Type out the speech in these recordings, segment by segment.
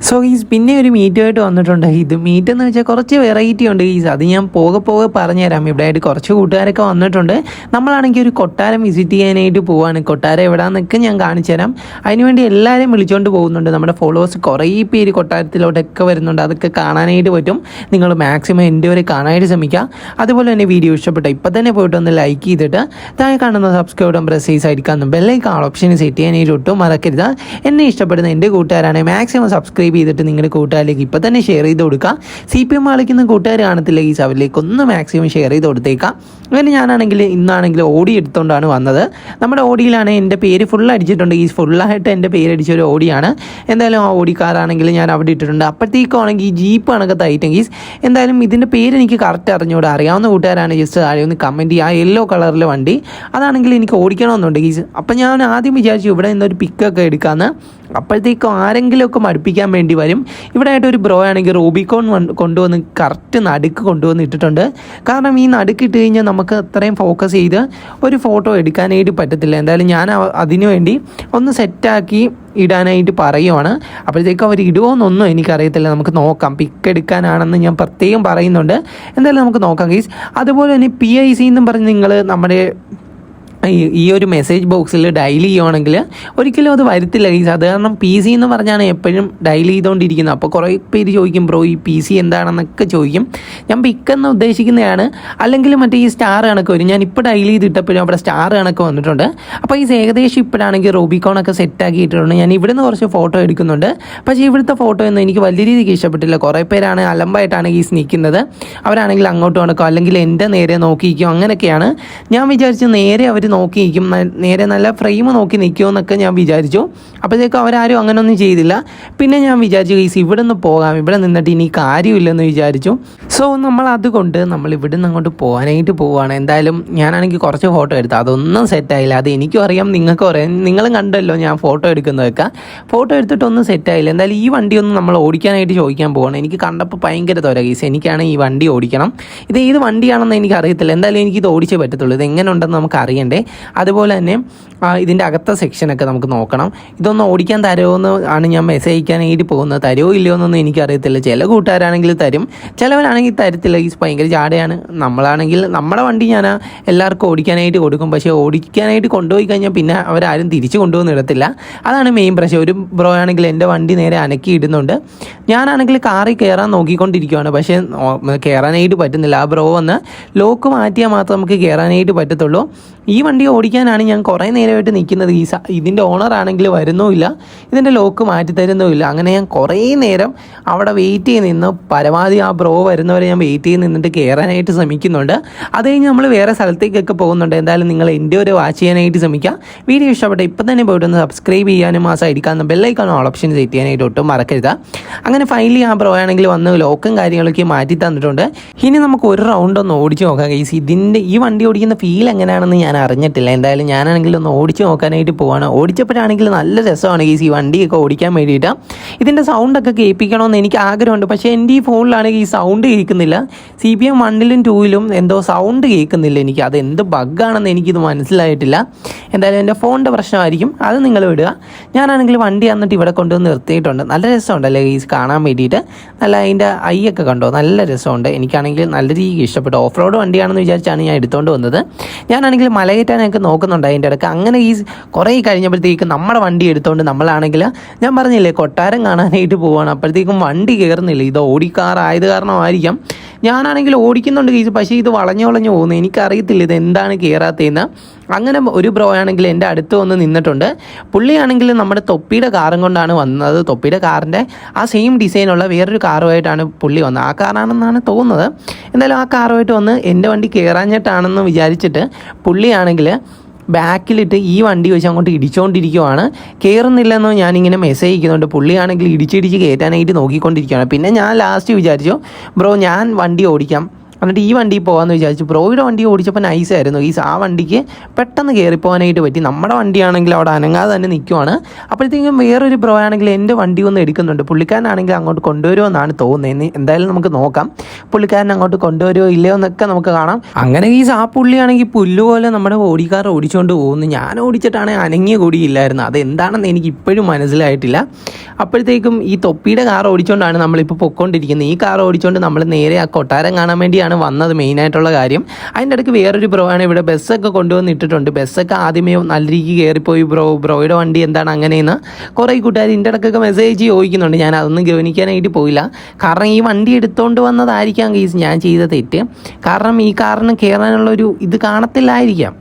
So ഗീസ് പിന്നെ ഒരു മീറ്റുമായിട്ട് വന്നിട്ടുണ്ട്. ഇത് മീറ്റ് എന്ന് വെച്ചാൽ കുറച്ച് വെറൈറ്റി ഉണ്ട് ഗീസ്. അത് ഞാൻ പോകെ പറഞ്ഞുതരാം. ഇവിടെ ആയിട്ട് കുറച്ച് കൂട്ടുകാരൊക്കെ വന്നിട്ടുണ്ട്. നമ്മളാണെങ്കിൽ ഒരു കൊട്ടാരം വിസിറ്റ് ചെയ്യാനായിട്ട് പോവാണ്. കൊട്ടാരം എവിടെയാണെന്നൊക്കെ ഞാൻ കാണിച്ചു തരാം. അതിനുവേണ്ടി എല്ലാവരെയും വിളിച്ചുകൊണ്ട് പോകുന്നുണ്ട്. നമ്മുടെ ഫോളോവേഴ്സ് കുറേ പേര് കൊട്ടാരത്തിലോട്ടൊക്കെ വരുന്നുണ്ട്. അതൊക്കെ കാണാനായിട്ട് പറ്റും. നിങ്ങൾ മാക്സിമം എൻ്റെ വരെ കാണാനായിട്ട് ശ്രമിക്കുക. അതുപോലെ തന്നെ വീഡിയോ ഇഷ്ടപ്പെട്ട ഇപ്പം തന്നെ പോയിട്ട് ഒന്ന് ലൈക്ക് ചെയ്തിട്ട് താഴെ കാണുന്ന സബ്സ്ക്രൈബ് ബട്ടൺ പ്രസ് ചെയ്ത് സൈഡിൽ ബെല്ലൈക്കൺ ഓപ്ഷൻ സെറ്റ് ചെയ്യാനായിട്ട് ഒട്ടും മറക്കരുത്. എന്നെ ഇഷ്ടപ്പെടുന്ന എൻ്റെ കൂട്ടുകാരാണ് മാക്സിമം സബ്സ്ക്രൈബ് ചെയ്തിട്ട് നിങ്ങളുടെ കൂട്ടുകാരിലേക്ക് ഇപ്പം തന്നെ ഷെയർ ചെയ്ത് കൊടുക്കുക. CPM കളിക്കുന്ന കൂട്ടുകാർ കാണത്തില്ല ഈ അവരിലേക്ക് ഒന്ന് മാക്സിമം ഷെയർ ചെയ്ത് കൊടുത്തേക്കാം. അങ്ങനെ ഞാനാണെങ്കിൽ ഇന്നാണെങ്കിൽ ഓടി എടുത്തുകൊണ്ടാണ് വന്നത്. നമ്മുടെ ഓടിയിലാണ് എൻ്റെ പേര് ഫുൾ അടിച്ചിട്ടുണ്ട്. ഈ ഫുള്ളായിട്ട് എൻ്റെ പേരടിച്ച ഒരു ഓടിയാണ്. എന്തായാലും ആ ഓടിക്കാറാണെങ്കിൽ ഞാൻ അവിടെ ഇട്ടിട്ടുണ്ട്. അപ്പോഴത്തേക്കാണെങ്കിൽ ഈ ജീപ്പ് കണക്കത്തെ ഐറ്റം ഗീസ്. എന്തായാലും ഇതിൻ്റെ പേര് എനിക്ക് കറക്റ്റ് അറിഞ്ഞുകൂടെ. അറിയാവുന്ന കൂട്ടുകാരാണ് ജസ്റ്റ് ആരെയും ഒന്ന് കമൻറ്റ് ചെയ്യുക. ആ യെല്ലോ കളറിലെ വണ്ടി അതാണെങ്കിൽ എനിക്ക് ഓടിക്കണമെന്നുണ്ട് ഗീസ്. അപ്പം ഞാൻ ആദ്യം വിചാരിച്ചു ഇവിടെ നിന്നൊരു പിക്കൊക്കെ എടുക്കാമെന്ന്. അപ്പോഴത്തേക്കും ആരെങ്കിലുമൊക്കെ മടുപ്പിക്കാൻ വേണ്ടി വരും. ഇവിടെ ആയിട്ട് ഒരു ബ്രോ ആണെങ്കിൽ റൂബിക്കോൺ കൊണ്ടുവന്ന് കറക്റ്റ് നടുക്ക് കൊണ്ടുവന്ന് ഇട്ടിട്ടുണ്ട്. കാരണം ഈ നടുക്ക് ഇട്ട് കഴിഞ്ഞാൽ നമുക്ക് അത്രയും ഫോക്കസ് ചെയ്ത് ഒരു ഫോട്ടോ എടുക്കാനായിട്ട് പറ്റത്തില്ല. എന്തായാലും ഞാൻ അതിനു വേണ്ടി ഒന്ന് സെറ്റാക്കി ഇടാനായിട്ട് പറയുവാണ്. അപ്പോഴത്തേക്കും അവർ ഇടുമോയെന്നൊന്നും എനിക്കറിയത്തില്ല. നമുക്ക് നോക്കാം. പിക്ക് എടുക്കാനാണെന്ന് ഞാൻ പ്രത്യേകം പറയുന്നുണ്ട്. എന്തായാലും നമുക്ക് നോക്കാം ഗൈസ്. അതുപോലെ തന്നെ PIC എന്നും പറഞ്ഞ് നിങ്ങൾ നമ്മുടെ ഈ ഒരു മെസ്സേജ് ബോക്സിൽ ഡയൽ ചെയ്യുവാണെങ്കിൽ ഒരിക്കലും അത് വരത്തില്ല ഗൈസ്. അത് കാരണം PC എന്ന് പറഞ്ഞാണ് എപ്പോഴും ഡയൽ ചെയ്തുകൊണ്ടിരിക്കുന്നത്. അപ്പോൾ കുറേ പേര് ചോദിക്കും ബ്രോ ഈ PC എന്താണെന്നൊക്കെ ചോദിക്കും. ഞാൻ പിക്കെന്ന് ഉദ്ദേശിക്കുന്നതാണ്. അല്ലെങ്കിൽ മറ്റേ ഈ സ്റ്റാർ കണക്ക് വരും. ഞാൻ ഇപ്പോൾ ഡയൽ ചെയ്തിട്ടപ്പോഴും അവിടെ സ്റ്റാർ കണക്ക് വന്നിട്ടുണ്ട്. അപ്പോൾ ഈ ഏകദേശം ഇപ്പോഴാണെങ്കിൽ റൂബിക്കോണൊക്കെ സെറ്റാക്കി ഇട്ടിട്ടുണ്ട്. ഞാൻ ഇവിടുന്ന് കുറച്ച് ഫോട്ടോ എടുക്കുന്നുണ്ട്. പക്ഷേ ഇവിടുത്തെ ഫോട്ടോ ഒന്നും എനിക്ക് വലിയ രീതിക്ക് ഇഷ്ടപ്പെട്ടില്ല. കുറേ പേരാണ് അലമ്പായിട്ടാണ് ഈ നിൽക്കുന്നത്. അവരാണെങ്കിൽ അങ്ങോട്ട് നടക്കും, അല്ലെങ്കിൽ എൻ്റെ നേരെ നോക്കിയിരിക്കും. അങ്ങനെയൊക്കെയാണ്. ഞാൻ വിചാരിച്ചു നേരെ അവർ നോക്കിയിരിക്കും, നേരെ നല്ല ഫ്രെയിം നോക്കി നിൽക്കുമെന്നൊക്കെ ഞാൻ വിചാരിച്ചു. അപ്പോഴത്തേക്കും അവരാരും അങ്ങനെയൊന്നും ചെയ്തില്ല. പിന്നെ ഞാൻ വിചാരിച്ചു ഗൈസ് ഇവിടെ നിന്ന് പോകാം, ഇവിടെ നിന്നിട്ട് ഇനി കാര്യമില്ലെന്ന് വിചാരിച്ചു. സോ നമ്മൾ അതുകൊണ്ട് നമ്മൾ ഇവിടെ നിന്ന് അങ്ങോട്ട് പോകാനായിട്ട് പോവുകയാണ്. എന്തായാലും ഞാനാണെങ്കിൽ കുറച്ച് ഫോട്ടോ എടുത്തു. അതൊന്നും സെറ്റായില്ല. അത് എനിക്കും അറിയാം, നിങ്ങൾക്കും അറിയാം. നിങ്ങളും കണ്ടല്ലോ ഞാൻ ഫോട്ടോ എടുക്കുന്നതൊക്കെ. ഫോട്ടോ എടുത്തിട്ടൊന്നും സെറ്റായില്ല. എന്തായാലും ഈ വണ്ടിയൊന്നും നമ്മൾ ഓടിക്കാനായിട്ട് ചോദിക്കാൻ പോവുകയാണ്. എനിക്ക് കണ്ടപ്പോൾ ഭയങ്കര തൊര ഗൈസ്. എനിക്കാണ് ഈ വണ്ടി ഓടിക്കണം. ഇത് ഏത് വണ്ടിയാണെന്ന് എനിക്ക് അറിയത്തില്ല. എന്തായാലും എനിക്കിത് ഓടിച്ചേ പറ്റത്തുള്ളൂ. ഇത് എങ്ങനെ ഉണ്ടെന്ന് നമുക്ക് അറിയണ്ടേ. അതുപോലെ തന്നെ ഇതിൻ്റെ അകത്തെ സെക്ഷനൊക്കെ നമുക്ക് നോക്കണം. ഇതൊന്ന് ഓടിക്കാൻ തരുമോ ആണ് ഞാൻ മെസ്സേജ് അയക്കാനായിട്ട് പോകുന്നത്. തരുമോ ഇല്ലയോ എന്നൊന്നും എനിക്കറിയത്തില്ല. ചില കൂട്ടുകാരാണെങ്കിൽ തരും, ചിലവരാണെങ്കിൽ തരത്തില്ല. ഈ ഭയങ്കര ചാടയാണ്. നമ്മളാണെങ്കിൽ നമ്മുടെ വണ്ടി ഞാൻ എല്ലാവർക്കും ഓടിക്കാനായിട്ട് കൊടുക്കും. പക്ഷേ ഓടിക്കാനായിട്ട് കൊണ്ടുപോയി കഴിഞ്ഞാൽ പിന്നെ അവരാരും തിരിച്ച് കൊണ്ടുപോകുന്ന ഇടത്തില്ല. അതാണ് മെയിൻ പ്രശ്നം. ഒരു ബ്രോ ആണെങ്കിൽ എൻ്റെ വണ്ടി നേരെ അനക്കി ഇടുന്നുണ്ട്. ഞാനാണെങ്കിൽ കാറിൽ കയറാൻ നോക്കിക്കൊണ്ടിരിക്കുകയാണ്. പക്ഷേ കയറാനായിട്ട് പറ്റുന്നില്ല. ആ ബ്രോ വന്ന് ലോക്ക് മാറ്റിയാൽ മാത്രം നമുക്ക് കയറാനായിട്ട് പറ്റത്തുള്ളൂ. ഈ വണ്ടി ഓടിക്കാനാണ് ഞാൻ കുറേ നേരമായിട്ട് നിൽക്കുന്നത്. ഇതിൻ്റെ ഓണറാണെങ്കിൽ വരുന്നുമില്ല, ഇതിൻ്റെ ലോക്ക് മാറ്റി തരുന്നുമില്ല. അങ്ങനെ ഞാൻ കുറേ നേരം അവിടെ വെയിറ്റ് ചെയ്ത് നിന്ന് പരമാവധി ആ ബ്രോ വരുന്നവരെ ഞാൻ വെയിറ്റ് ചെയ്ത് നിന്നിട്ട് കയറാനായിട്ട് ശ്രമിക്കുന്നുണ്ട്. അത് കഴിഞ്ഞ് നമ്മൾ വേറെ സ്ഥലത്തേക്കൊക്കെ പോകുന്നുണ്ട്. എന്തായാലും നിങ്ങൾ എൻ്റെ ഒരു വാച്ച് ചെയ്യാനായിട്ട് ശ്രമിക്കുക. വീഡിയോ ഇഷ്ടപ്പെട്ട ഇപ്പം തന്നെ പോയിട്ടൊന്ന് സബ്സ്ക്രൈബ് ചെയ്യാനും ആ സൈഡിൽ കാണുന്ന ബെല്ലൈക്കൺ ഓപ്ഷൻ സെറ്റ് ചെയ്യാനായിട്ട് ഒട്ടും മറക്കരുത്. അങ്ങനെ ഫൈനലി ആ ബ്രോ ആണെങ്കിൽ വന്ന് ലോക്കും കാര്യങ്ങളൊക്കെ മാറ്റി തന്നിട്ടുണ്ട്. ഇനി നമുക്ക് ഒരു റൗണ്ട് ഒന്ന് ഓടിച്ച് നോക്കാം ഗൈസ്. ഈ വണ്ടി ഓടിക്കുന്ന ഫീൽ എങ്ങനെയാണെന്ന് ഞാൻ അറിഞ്ഞിട്ടില്ല. എന്തായാലും ഞാനാണെങ്കിൽ ഒന്ന് ഓടിച്ച് നോക്കാനായിട്ട് പോവാണ്. ഓടിച്ചപ്പോഴാണെങ്കിൽ നല്ല രസമാണ് ഈ വണ്ടിയൊക്കെ ഓടിക്കാൻ വേണ്ടിയിട്ട്. ഇതിൻ്റെ സൗണ്ടൊക്കെ കേൾപ്പിക്കണമെന്ന് എനിക്ക് ആഗ്രഹമുണ്ട്. പക്ഷേ എൻ്റെ ഈ ഫോണിലാണെങ്കിൽ ഈ സൗണ്ട് കേൾക്കുന്നില്ല. CPM 1ലും 2ലും എന്തോ സൗണ്ട് കേൾക്കുന്നില്ല എനിക്ക്. അത് എന്ത് ബഗ്ഗാണെന്ന് എനിക്കിത് മനസ്സിലായിട്ടില്ല. എന്തായാലും എൻ്റെ ഫോണിൻ്റെ പ്രശ്നമായിരിക്കും. അത് നിങ്ങൾ വിടുക. ഞാനാണെങ്കിൽ വണ്ടി വന്നിട്ട് ഇവിടെ കൊണ്ടുവന്ന് നിർത്തിയിട്ടുണ്ട്. നല്ല രസമുണ്ടല്ലേ കാണാൻ വേണ്ടിയിട്ട്. നല്ല അതിൻ്റെ ഐയൊക്കെ കണ്ടോ, നല്ല രസമുണ്ട്. എനിക്കാണെങ്കിൽ നല്ല രീതിക്ക് ഇഷ്ടപ്പെട്ടു. ഓഫ് റോഡ് വണ്ടിയാണെന്ന് വിചാരിച്ചാണ് ഞാൻ എടുത്തുകൊണ്ട് വന്നത്. ഞാനാണെങ്കിൽ മലകയറ്റാനൊക്കെ നോക്കുന്നുണ്ട് അതിൻ്റെ ഇടയ്ക്ക്. അങ്ങനെ കുറേ കഴിഞ്ഞപ്പോഴത്തേക്കും നമ്മുടെ വണ്ടി എടുത്തുകൊണ്ട് നമ്മളാണെങ്കിൽ ഞാൻ പറഞ്ഞില്ലേ കൊട്ടാരം കാണാനായിട്ട് പോവുകയാണ്. അപ്പോഴത്തേക്കും വണ്ടി കയറുന്നില്ല. ഇത് ഓടിക്കാറായത് കാരണമായിരിക്കാം. ഞാനാണെങ്കിൽ ഓടിക്കുന്നുണ്ട് കേസ്, പക്ഷേ ഇത് വളഞ്ഞു പോകുന്നു. എനിക്കറിയത്തില്ല ഇത് എന്താണ് കയറാത്തതെന്ന്. അങ്ങനെ ഒരു ബ്രോ ആണെങ്കിൽ എൻ്റെ അടുത്ത് വന്ന് നിന്നിട്ടുണ്ട്. പുള്ളിയാണെങ്കിൽ നമ്മുടെ തൊപ്പിയുടെ കാറും കൊണ്ടാണ് വന്നത്. തൊപ്പിയുടെ കാറിൻ്റെ ആ സെയിം ഡിസൈനുള്ള വേറൊരു കാറുമായിട്ടാണ് പുള്ളി വന്നത്. ആ കാറാണെന്നാണ് തോന്നുന്നത്. എന്തായാലും ആ കാറുമായിട്ട് വന്ന് എൻ്റെ വണ്ടി കയറാഞ്ഞിട്ടാണെന്ന് വിചാരിച്ചിട്ട് പുള്ളിയാണെങ്കിൽ ബാക്കിലിട്ട് ഈ വണ്ടി വെച്ച് അങ്ങോട്ട് ഇടിച്ചുകൊണ്ടിരിക്കുവാണ്. കയറുന്നില്ലെന്നോ ഞാനിങ്ങനെ മെസ്സേജ് അയക്കുന്നുണ്ട്. പുള്ളിയാണെങ്കിൽ ഇടിച്ചിടിച്ച് കയറ്റാനായിട്ട് നോക്കിക്കൊണ്ടിരിക്കുകയാണ്. പിന്നെ ഞാൻ ലാസ്റ്റ് വിചാരിച്ചു ബ്രോ ഞാൻ വണ്ടി ഓടിക്കാം, എന്നിട്ട് ഈ വണ്ടി പോകാമെന്ന് വിചാരിച്ചു. ബ്രോയുടെ വണ്ടി ഓടിച്ചപ്പോൾ നൈസായിരുന്നു ഗൈസ്. ആ വണ്ടിക്ക് പെട്ടെന്ന് കയറിപ്പോകാനായിട്ട് പറ്റി. നമ്മുടെ വണ്ടിയാണെങ്കിൽ അവിടെ അനങ്ങാതെ തന്നെ നിൽക്കുവാണ്. അപ്പോഴത്തേക്കും വേറൊരു ബ്രോ ആണെങ്കിൽ എൻ്റെ വണ്ടി ഒന്ന് എടുക്കുന്നുണ്ട്. പുള്ളിക്കാരനാണെങ്കിൽ അങ്ങോട്ട് കൊണ്ടുവരുമെന്നാണ് തോന്നുന്നത്. എന്തായാലും നമുക്ക് നോക്കാം പുള്ളിക്കാരൻ അങ്ങോട്ട് കൊണ്ടുവരുമോ ഇല്ലയോ എന്നൊക്കെ നമുക്ക് കാണാം. അങ്ങനെ ഗൈസ് ആ പുള്ളിയാണെങ്കിൽ പുല്ലുപോലെ നമ്മുടെ ഓടിക്കാർ ഓടിച്ചുകൊണ്ട് പോകുന്നു. ഞാൻ ഓടിച്ചിട്ടാണെങ്കിൽ അനങ്ങിയ കൂടിയില്ലായിരുന്നു. അതെന്താണെന്ന് എനിക്ക് ഇപ്പോഴും മനസ്സിലായിട്ടില്ല. അപ്പോഴത്തേക്കും ഈ തൊപ്പിയുടെ കാർ ഓടിച്ചുകൊണ്ടാണ് നമ്മളിപ്പോൾ പൊയ്ക്കൊണ്ടിരിക്കുന്നത്. ഈ കാർ ഓടിച്ചുകൊണ്ട് നമ്മൾ നേരെ ആ കൊട്ടാരം കാണാൻ വേണ്ടിയാണ് വന്നത് മെയിനായിട്ടുള്ള കാര്യം. അതിൻ്റെ ഇടയ്ക്ക് വേറൊരു ബ്രോ ആണ് ഇവിടെ ബസ്സൊക്കെ കൊണ്ടുവന്നിട്ടിട്ടുണ്ട്. ബസ്സൊക്കെ ആദ്യമേ നല്ല രീതിക്ക് കയറിപ്പോയി. ബ്രോയുടെ വണ്ടി എന്താണ് അങ്ങനെയെന്ന് കുറേ കൂട്ടുകാർ ഇതിൻ്റെ ഇടയ്ക്കൊക്കെ മെസ്സേജ് ചോദിക്കുന്നുണ്ട്. ഞാൻ അതൊന്നും ഗവനിക്കാനായിട്ട് പോയില്ല. കാരണം ഈ വണ്ടി എടുത്തുകൊണ്ട് വന്നതായിരിക്കാം കേസ് ഞാൻ ചെയ്ത തെറ്റ്. കാരണം ഈ കാറിന് കയറാനുള്ളൊരു ഇത് കാണത്തില്ലായിരിക്കാം.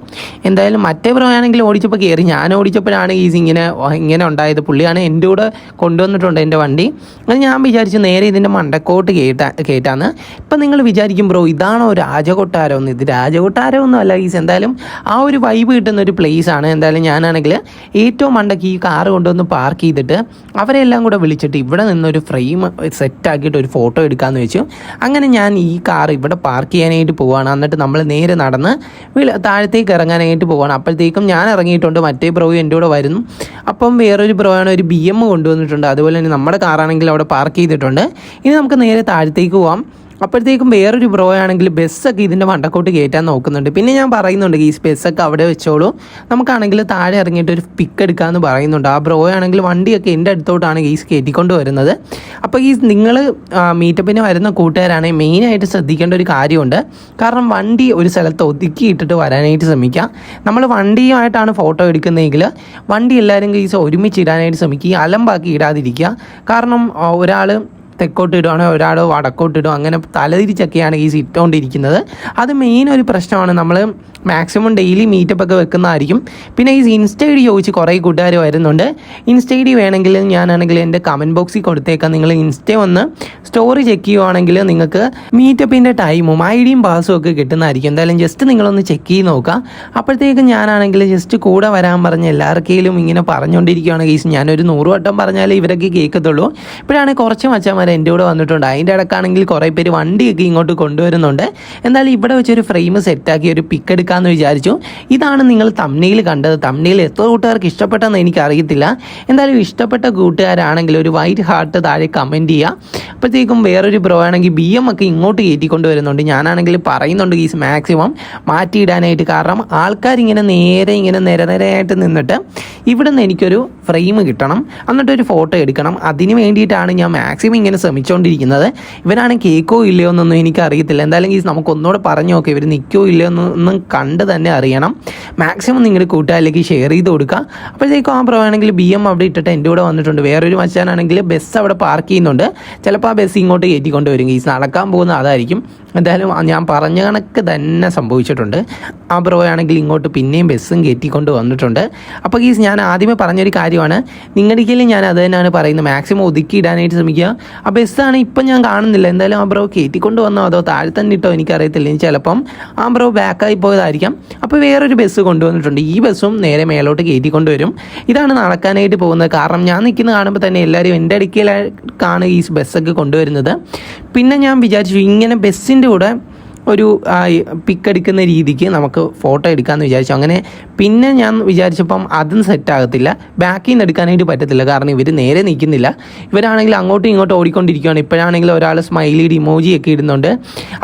എന്തായാലും മറ്റേ ബ്രോ ആണെങ്കിൽ ഓടിച്ചപ്പോൾ കയറി. ഞാൻ ഓടിച്ചപ്പോഴാണ് കേസ് ഇങ്ങനെ ഉണ്ടായത്. പുള്ളിയാണ് എൻ്റെ കൂടെ കൊണ്ടുവന്നിട്ടുണ്ട് എൻ്റെ വണ്ടി. അത് ഞാൻ വിചാരിച്ചു നേരെ ഇതിൻ്റെ മണ്ടക്കോട്ട് കയറ്റാന്ന്. ഇപ്പം നിങ്ങൾ വിചാരിക്കും ബ്രോ ഇതാണോ രാജകൊട്ടാരം എന്ന്. ഇത് രാജകൊട്ടാരമൊന്നും അല്ല ഗീസ്. എന്തായാലും ആ ഒരു വൈബ് കിട്ടുന്ന ഒരു പ്ലേസ് ആണ്. എന്തായാലും ഞാനാണെങ്കിൽ ഏറ്റവും മണ്ടയ്ക്ക് ഈ കാറ് കൊണ്ടുവന്ന് പാർക്ക് ചെയ്തിട്ട് അവരെല്ലാം കൂടെ വിളിച്ചിട്ട് ഇവിടെ നിന്നൊരു ഫ്രെയിം സെറ്റാക്കിയിട്ട് ഒരു ഫോട്ടോ എടുക്കാമെന്ന് വെച്ചു. അങ്ങനെ ഞാൻ ഈ കാർ ഇവിടെ പാർക്ക് ചെയ്യാനായിട്ട് പോവുകയാണ്. എന്നിട്ട് നമ്മൾ നേരെ നടന്ന് താഴത്തേക്ക് ഇറങ്ങാനായിട്ട് പോവുകയാണ്. അപ്പോഴത്തേക്കും ഞാൻ ഇറങ്ങിയിട്ടുണ്ട്. മറ്റേ ബ്രോ എൻ്റെ കൂടെ വരുന്നു. അപ്പം വേറൊരു ബ്രോ ആണ് ഒരു BM കൊണ്ടുവന്നിട്ടുണ്ട്. അതുപോലെ തന്നെ നമ്മുടെ കാറാണെങ്കിൽ അവിടെ പാർക്ക് ചെയ്തിട്ടുണ്ട്. ഇനി നമുക്ക് നേരെ താഴത്തേക്ക് പോവാം. അപ്പോഴത്തേക്കും വേറൊരു ബ്രോ ആണെങ്കിൽ ബസ്സൊക്കെ ഇതിൻ്റെ മണ്ടക്കോട്ട് കയറ്റാൻ നോക്കുന്നുണ്ട്. പിന്നെ ഞാൻ പറയുന്നുണ്ട് ഈ ബസ്സൊക്കെ അവിടെ വെച്ചോളൂ, നമുക്കാണെങ്കിൽ താഴെ ഇറങ്ങിയിട്ട് ഒരു പിക്ക് എടുക്കാമെന്ന് പറയുന്നുണ്ട്. ആ ബ്രോ ആണെങ്കിൽ വണ്ടിയൊക്കെ എൻ്റെ അടുത്തോട്ടാണ് ഗീസ് കയറ്റിക്കൊണ്ട് വരുന്നത്. അപ്പോൾ ഈ നിങ്ങൾ മീറ്റപ്പിന് വരുന്ന കൂട്ടുകാരാണെങ്കിൽ മെയിനായിട്ട് ശ്രദ്ധിക്കേണ്ട ഒരു കാര്യമുണ്ട്. കാരണം വണ്ടി ഒരു സ്ഥലത്ത് ഒതുക്കിയിട്ടിട്ട് വരാനായിട്ട് ശ്രമിക്കുക. നമ്മൾ വണ്ടിയുമായിട്ടാണ് ഫോട്ടോ എടുക്കുന്നതെങ്കിൽ വണ്ടി എല്ലാവരും ഗീസ് ഒരുമിച്ച് ഇടാനായിട്ട് ശ്രമിക്കുക. ഈ അലമ്പാക്കി ഇടാതിരിക്കുക. കാരണം ഒരാൾ തെക്കോട്ട് ഇടുവാണോ ഒരാൾ വടക്കോട്ട് ഇടും, അങ്ങനെ തലതിരിച്ചൊക്കെയാണ് ഈ ഇട്ടുകൊണ്ടിരിക്കുന്നത്. അത് മെയിൻ ഒരു പ്രശ്നമാണ്. നമ്മൾ മാക്സിമം ഡെയിലി മീറ്റപ്പൊക്കെ വെക്കുന്നതായിരിക്കും. പിന്നെ ഈ ഇൻസ്റ്റ ഐ ഡി ചോദിച്ച് കുറേ കൂട്ടുകാർ വരുന്നുണ്ട്. ഇൻസ്റ്റ ഐ ഡി വേണമെങ്കിൽ ഞാനാണെങ്കിൽ എൻ്റെ കമൻറ്റ് ബോക്സിൽ കൊടുത്തേക്കാം. നിങ്ങൾ ഇൻസ്റ്റ ഒന്ന് സ്റ്റോറി ചെക്ക് ചെയ്യുവാണെങ്കിൽ നിങ്ങൾക്ക് മീറ്റപ്പിൻ്റെ ടൈമും ഐഡിയും പാസും ഒക്കെ കിട്ടുന്നതായിരിക്കും. എന്തായാലും ജസ്റ്റ് നിങ്ങളൊന്ന് ചെക്ക് ചെയ്ത് നോക്കുക. അപ്പോഴത്തേക്കും ഞാനാണെങ്കിൽ ജസ്റ്റ് കൂടെ വരാൻ പറഞ്ഞ് എല്ലാവർക്കെങ്കിലും ഇങ്ങനെ പറഞ്ഞുകൊണ്ടിരിക്കുകയാണ് കേസ്. ഞാനൊരു 100 വട്ടം പറഞ്ഞാലേ ഇവരൊക്കെ കേൾക്കത്തുള്ളൂ. ഇപ്പോഴാണെങ്കിൽ കുറച്ച് മച്ചന്മാർ എൻ്റെ കൂടെ വന്നിട്ടുണ്ട്. അതിൻ്റെ ഇടക്കാണെങ്കിൽ കുറേ പേര് വണ്ടിയൊക്കെ ഇങ്ങോട്ട് കൊണ്ടുവരുന്നുണ്ട്. എന്നാലും ഇവിടെ വെച്ചൊരു ഫ്രെയിം സെറ്റാക്കി ഒരു പിക്ക് എടുക്കാമെന്ന് വിചാരിച്ചു. ഇതാണ് നിങ്ങൾ തംബ്നെയിൽ കണ്ടത്. തംബ്നെയിൽ എത്ര കൂട്ടുകാർക്ക് ഇഷ്ടപ്പെട്ടെന്ന് എനിക്കറിയത്തില്ല. എന്തായാലും ഇഷ്ടപ്പെട്ട കൂട്ടുകാരാണെങ്കിൽ ഒരു വൈറ്റ് ഹാർട്ട് താഴെ കമൻറ്റ് ചെയ്യുക. അപ്പോഴത്തേക്കും വേറൊരു ബ്രോ ആണെങ്കിൽ BM ഒക്കെ ഇങ്ങോട്ട് കയറ്റിക്കൊണ്ട് വരുന്നുണ്ട്. ഞാനാണെങ്കിൽ പറയുന്നുണ്ട് ഈ മാക്സിമം മാറ്റിയിടാനായിട്ട്. കാരണം ആൾക്കാരിങ്ങനെ നേരെ ഇങ്ങനെ നിരനിരയായിട്ട് നിന്നിട്ട് ഇവിടെ നിന്ന് എനിക്കൊരു ഫ്രെയിം കിട്ടണം, എന്നിട്ടൊരു ഫോട്ടോ എടുക്കണം. അതിന് വേണ്ടിയിട്ടാണ് ഞാൻ മാക്സിമം ഇങ്ങനെ ശ്രമിച്ചുകൊണ്ടിരിക്കുന്നത്. ഇവരാണ് കേൾക്കോ ഇല്ലയോ എന്നൊന്നും എനിക്കറിയത്തില്ല. എന്തായാലും ഈ നമുക്കൊന്നുകൂടെ പറഞ്ഞു നോക്കാം ഇവർ നിൽക്കോ ഇല്ലയോ എന്നൊന്നും കണ്ട് തന്നെ അറിയണം. മാക്സിമം നിങ്ങളുടെ കൂട്ടുകാരിലേക്ക് ഷെയർ ചെയ്ത് കൊടുക്കുക. അപ്പോഴത്തേക്കും ആ ബ്രോ ആണെങ്കിൽ BM അവിടെ ഇട്ടിട്ട് എൻ്റെ കൂടെ വന്നിട്ടുണ്ട്. വേറൊരു മച്ചാനാണെങ്കിൽ ബസ് അവിടെ പാർക്ക് ചെയ്യുന്നുണ്ട്. ചിലപ്പോൾ ആ ബസ് ഇങ്ങോട്ട് കയറ്റിക്കൊണ്ട് വരും. ഈ നടക്കാൻ പോകുന്ന അതായിരിക്കും. എന്തായാലും ഞാൻ പറഞ്ഞ കണക്ക് തന്നെ സംഭവിച്ചിട്ടുണ്ട്. ആ ബ്രോ ആണെങ്കിൽ ഇങ്ങോട്ട് പിന്നെയും ബസ്സും കയറ്റിക്കൊണ്ട് വന്നിട്ടുണ്ട്. അപ്പോൾ ഗീസ് ഞാൻ ആദ്യമേ പറഞ്ഞൊരു കാര്യമാണ്, നിങ്ങളുടെ ഞാൻ അത് തന്നെയാണ് പറയുന്നത്. മാക്സിമം ഒതുക്കി ഇടാനായിട്ട് ശ്രമിക്കുക. ആ ബസ്സാണ് ഇപ്പം ഞാൻ കാണുന്നില്ല. എന്തായാലും ആ ബ്രോ കയറ്റിക്കൊണ്ട് വന്നോ അതോ താഴെ തന്നെ ഇട്ടോ എനിക്കറിയത്തില്ല. ഇനി ചിലപ്പം ആ ബ്രോ ബാക്കായി പോയതായിരിക്കാം. അപ്പോൾ വേറൊരു ബസ് കൊണ്ടുവന്നിട്ടുണ്ട്. ഈ ബസ്സും നേരെ മേലോട്ട് കയറ്റിക്കൊണ്ട് വരും. ഇതാണ് നടക്കാനായിട്ട് പോകുന്നത്. കാരണം ഞാൻ നിൽക്കുന്ന കാണുമ്പോൾ തന്നെ എല്ലാവരും എൻ്റെ അടുക്കലാണ് ഈ ബസ്സൊക്കെ കൊണ്ടുവരുന്നത്. പിന്നെ ഞാൻ വിചാരിച്ചു ഇങ്ങനെ ബസ്സിൻ്റെ കൂടെ ഒരു പിക്ക് എടുക്കുന്ന രീതിക്ക് നമുക്ക് ഫോട്ടോ എടുക്കാമെന്ന് വിചാരിച്ചു. അങ്ങനെ പിന്നെ ഞാൻ വിചാരിച്ചപ്പം അതും സെറ്റാകത്തില്ല, ബാക്കിൽ നിന്ന് എടുക്കാനായിട്ട് പറ്റത്തില്ല. കാരണം ഇവർ നേരെ നിൽക്കുന്നില്ല. ഇവരാണെങ്കിൽ അങ്ങോട്ടും ഇങ്ങോട്ടും ഓടിക്കൊണ്ടിരിക്കുകയാണ്. ഇപ്പോഴാണെങ്കിൽ ഒരാൾ സ്മൈലിയുടെ ഇമോജിയൊക്കെ ഇടുന്നുണ്ട്.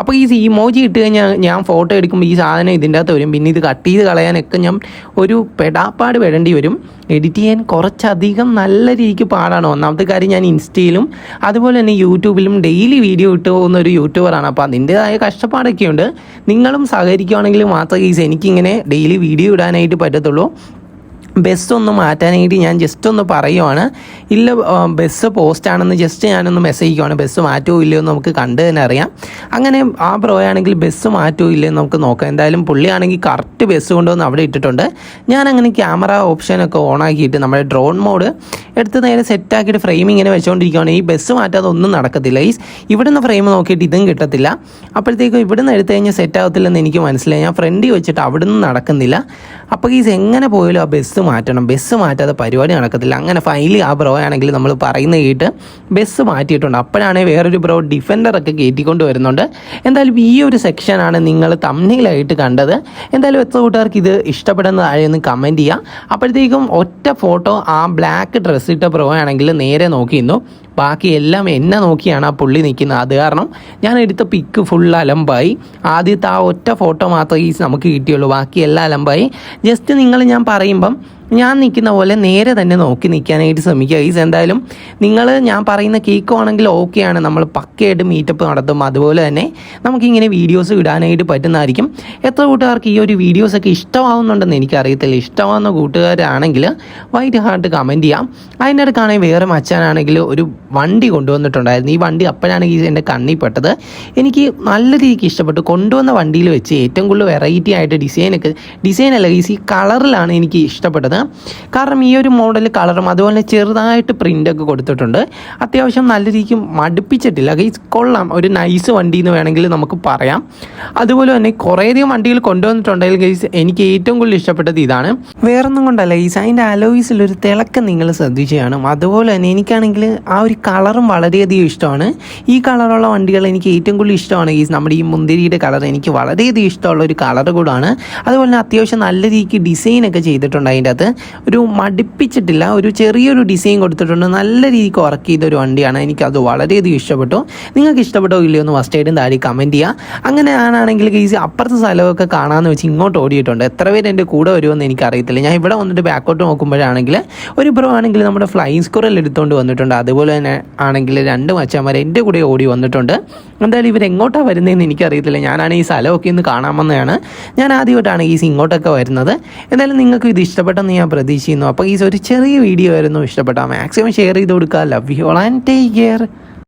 അപ്പോൾ ഈ ഇമോജി ഇട്ട് കഴിഞ്ഞാൽ ഞാൻ ഫോട്ടോ എടുക്കുമ്പോൾ ഈ സാധനം ഇതിൻ്റെ അകത്ത് വരും. പിന്നെ ഇത് കട്ട് ചെയ്ത് കളയാനൊക്കെ ഞാൻ ഒരു പെടാപ്പാട് പെടേണ്ടി വരും. എഡിറ്റ് ചെയ്യാൻ കുറച്ചധികം നല്ല രീതിക്ക് പാടാണ്. ഒന്നാമത്തെ കാര്യം ഞാൻ ഇൻസ്റ്റയിലും അതുപോലെ തന്നെ യൂട്യൂബിലും ഡെയിലി വീഡിയോ ഇട്ട് പോകുന്ന ഒരു യൂട്യൂബറാണ്. അപ്പോൾ അതിൻ്റേതായ കഷ്ടപ്പാടൊക്കെ ഉണ്ട്. നിങ്ങളും സഹകരിക്കുകയാണെങ്കിൽ മാത്രമേ എനിക്കിങ്ങനെ ഡെയിലി വീഡിയോ ഇടാനായിട്ട് പറ്റത്തുള്ളൂ. ബസ് ഒന്ന് മാറ്റാനായിട്ട് ഞാൻ ജസ്റ്റ് ഒന്ന് പറയുവാണ്. ഇല്ല ബസ് പോസ്റ്റാണെന്ന് ജസ്റ്റ് ഞാനൊന്ന് മെസ്സേജ് ചെയ്യുവാണ്. ബസ് മാറ്റുമോ ഇല്ലയോ എന്ന് നമുക്ക് കണ്ടു തന്നെ അറിയാം. അങ്ങനെ ആ ബ്രോ ആണെങ്കിൽ ബസ് മാറ്റുമോ ഇല്ലയോ എന്ന് നമുക്ക് നോക്കാം. എന്തായാലും പുള്ളിയാണെങ്കിൽ കറക്റ്റ് ബസ് കൊണ്ടുവന്ന് അവിടെ ഇട്ടിട്ടുണ്ട്. ഞാൻ അങ്ങനെ ക്യാമറ ഓപ്ഷനൊക്കെ ഓണാക്കിയിട്ട് നമ്മുടെ ഡ്രോൺ മോഡ് എടുത്ത് നേരെ സെറ്റാക്കിയിട്ട് ഫ്രെയിം ഇങ്ങനെ വെച്ചുകൊണ്ടിരിക്കുകയാണ്. ഈ ബസ് മാറ്റാതെ ഒന്നും നടക്കത്തില്ല. ഇവിടുന്ന് ഫ്രെയിം നോക്കിയിട്ട് ഇതും കിട്ടത്തില്ല. അപ്പോഴത്തേക്കും ഇവിടുന്ന് എടുത്തു കഴിഞ്ഞാൽ സെറ്റ് ആകത്തില്ലെന്ന് എനിക്ക് മനസ്സിലായി. ഞാൻ ഫ്രണ്ടിൽ വെച്ചിട്ട് അവിടുന്ന് നടക്കുന്നില്ല. അപ്പോൾ എങ്ങനെ പോയാലും ആ ബസ് മാറ്റണം, ബസ് മാറ്റാതെ പരിപാടി നടക്കത്തില്ല. അങ്ങനെ ഫൈനലി ആ ബ്രോ ആണെങ്കിൽ നമ്മൾ പറയുന്ന കേട്ട് ബസ് മാറ്റിയിട്ടുണ്ട്. അപ്പോഴാണെങ്കിൽ വേറൊരു ബ്രോ ഡിഫൻഡറൊക്കെ കയറ്റിക്കൊണ്ട് വരുന്നുണ്ട്. എന്തായാലും ഈ ഒരു സെക്ഷനാണ് നിങ്ങൾ തംബ്നെയിലായിട്ട് കണ്ടത്. എന്തായാലും എത്ര കൂട്ടുകാർക്ക് ഇത് ഇഷ്ടപ്പെടുന്ന താഴെ ഒന്ന് കമൻറ്റ് ചെയ്യുക. അപ്പോഴത്തേക്കും ഒറ്റ ഫോട്ടോ ആ ബ്ലാക്ക് ഡ്രസ്സ് ഇട്ട ബ്രോ ആണെങ്കിൽ നേരെ നോക്കിയിരുന്നു, ബാക്കി എല്ലാം എന്നെ നോക്കിയാണ് ആ പുള്ളി നിൽക്കുന്നത്. അത് കാരണം ഞാൻ എടുത്ത പിക്ക് ഫുൾ അലമ്പായി. ആദ്യത്തെ ആ ഒറ്റ ഫോട്ടോ മാത്രമേ നമുക്ക് കിട്ടിയുള്ളൂ, ബാക്കി എല്ലാം അലമ്പായി. ജസ്റ്റ് ഞാൻ പറയുമ്പം ഞാൻ നിൽക്കുന്ന പോലെ നേരെ തന്നെ നോക്കി നിൽക്കാനായിട്ട് ശ്രമിക്കുക ഗൈസ്. എന്തായാലും നിങ്ങൾ ഞാൻ പറയുന്ന കേൾക്കുവാണെങ്കിൽ ഓക്കെയാണ്, നമ്മൾ പക്കയായിട്ട് മീറ്റപ്പ് നടത്തും. അതുപോലെ തന്നെ നമുക്കിങ്ങനെ വീഡിയോസ് ഇടാനായിട്ട് പറ്റുന്നതായിരിക്കും. എത്ര കൂട്ടുകാർക്ക് ഈ ഒരു വീഡിയോസൊക്കെ ഇഷ്ടമാവുന്നുണ്ടെന്ന് എനിക്കറിയത്തില്ല. ഇഷ്ടമാവുന്ന കൂട്ടുകാരാണെങ്കിൽ വൈറ്റ് ഹാർട്ട് കമൻറ്റ് ചെയ്യാം. അതിൻ്റെ അടുക്കാണെങ്കിൽ വേറെ മച്ചാനാണെങ്കിൽ ഒരു വണ്ടി കൊണ്ടുവന്നിട്ടുണ്ടായിരുന്നു. ഈ വണ്ടി അപ്പോഴാണ് ഗൈസ് എൻ്റെ കണ്ണിൽ പെട്ടത്. എനിക്ക് നല്ല രീതിക്ക് ഇഷ്ടപ്പെട്ടു. കൊണ്ടുവന്ന വണ്ടിയിൽ വെച്ച് ഏറ്റവും കൂടുതൽ വെറൈറ്റി ആയിട്ട് ഡിസൈനല്ല ഗൈസ്, ഈ കളറിലാണ് എനിക്ക് ഇഷ്ടപ്പെട്ടത്. കാരണം ഈ ഒരു മോഡൽ കളറും അതുപോലെ ചെറുതായിട്ട് പ്രിൻ്റൊക്കെ കൊടുത്തിട്ടുണ്ട്. അത്യാവശ്യം നല്ല രീതിക്ക് മടുപ്പിച്ചിട്ടില്ല ഗൈസ്, കൊള്ളാം. ഒരു നൈസ് വണ്ടി എന്ന് വേണമെങ്കിൽ നമുക്ക് പറയാം. അതുപോലെ തന്നെ കുറേയധികം വണ്ടികൾ കൊണ്ടുവന്നിട്ടുണ്ടെങ്കിൽ ഗൈസ് എനിക്ക് ഏറ്റവും കൂടുതൽ ഇഷ്ടപ്പെട്ടത് ഇതാണ്. വേറൊന്നും കൊണ്ടല്ല ഗൈസ്, അതിൻ്റെ അലോയ്സിലൊരു തിളക്കം നിങ്ങൾ ശ്രദ്ധിച്ച് കാണും. അതുപോലെ തന്നെ എനിക്കാണെങ്കിൽ ആ ഒരു കളറും വളരെയധികം ഇഷ്ടമാണ്. ഈ കളറുള്ള വണ്ടികൾ എനിക്ക് ഏറ്റവും കൂടുതൽ ഇഷ്ടമാണ് ഗൈസ്. നമ്മുടെ ഈ മുന്തിരിയുടെ കളർ എനിക്ക് വളരെയധികം ഇഷ്ടമുള്ള ഒരു കളർ കൂടാണ്. അതുപോലെ തന്നെ അത്യാവശ്യം നല്ല രീതിക്ക് ഡിസൈനൊക്കെ ചെയ്തിട്ടുണ്ട്. അതിൻ്റെ അകത്ത് ഒരു മടുപ്പിച്ചിട്ടില്ല, ഒരു ചെറിയൊരു ഡിസൈൻ കൊടുത്തിട്ടുണ്ട്. നല്ല രീതിക്ക് വർക്ക് ചെയ്തൊരു വണ്ടിയാണ്. എനിക്കത് വളരെയധികം ഇഷ്ടപ്പെട്ടു. നിങ്ങൾക്ക് ഇഷ്ടപ്പെട്ടോ ഇല്ലയോ എന്ന് ഫസ്റ്റ് ആയിട്ടും താഴെ കമൻറ്റ് ചെയ്യുക. അങ്ങനെ ആണെങ്കിൽ ഗൈസ് അപ്പുറത്തെ സ്ഥലമൊക്കെ കാണാമെന്ന് വെച്ച് ഇങ്ങോട്ട് ഓടിയിട്ടുണ്ട്. എത്ര പേര് എൻ്റെ കൂടെ വരുമെന്ന് എനിക്കറിയത്തില്ല. ഞാൻ ഇവിടെ വന്നിട്ട് ബാക്കോട്ട് നോക്കുമ്പോഴാണെങ്കിൽ ഒരു ബ്രോ ആണെങ്കിൽ നമ്മുടെ ഫ്ലൈയിങ് സ്ക്വറൽ എടുത്തുകൊണ്ട് വന്നിട്ടുണ്ട്. അതുപോലെ തന്നെ ആണെങ്കിൽ 2 മച്ചാന്മാർ എൻ്റെ കൂടെ ഓടി വന്നിട്ടുണ്ട്. എന്തായാലും ഇവരെങ്ങോട്ടാണ് വരുന്നതെന്ന് എനിക്കറിയത്തില്ല. ഞാനാണ് ഈ സ്ഥലമൊക്കെ ഒന്ന് കാണാമെന്നാണ്. ഞാൻ ആദ്യമായിട്ടാണ് ഈ ഇങ്ങോട്ടൊക്കെ വരുന്നത്. എന്തായാലും നിങ്ങൾക്ക് ഇത് ഇഷ്ടപ്പെട്ടെന്ന് ഞാൻ പ്രതീക്ഷിക്കുന്നു. അപ്പോൾ ഈ ഒരു ചെറിയ വീഡിയോ ആയിരുന്നു. ഇഷ്ടപ്പെട്ടാൽ മാക്സിമം ഷെയർ ചെയ്ത് കൊടുക്കുക. Love you all and take care.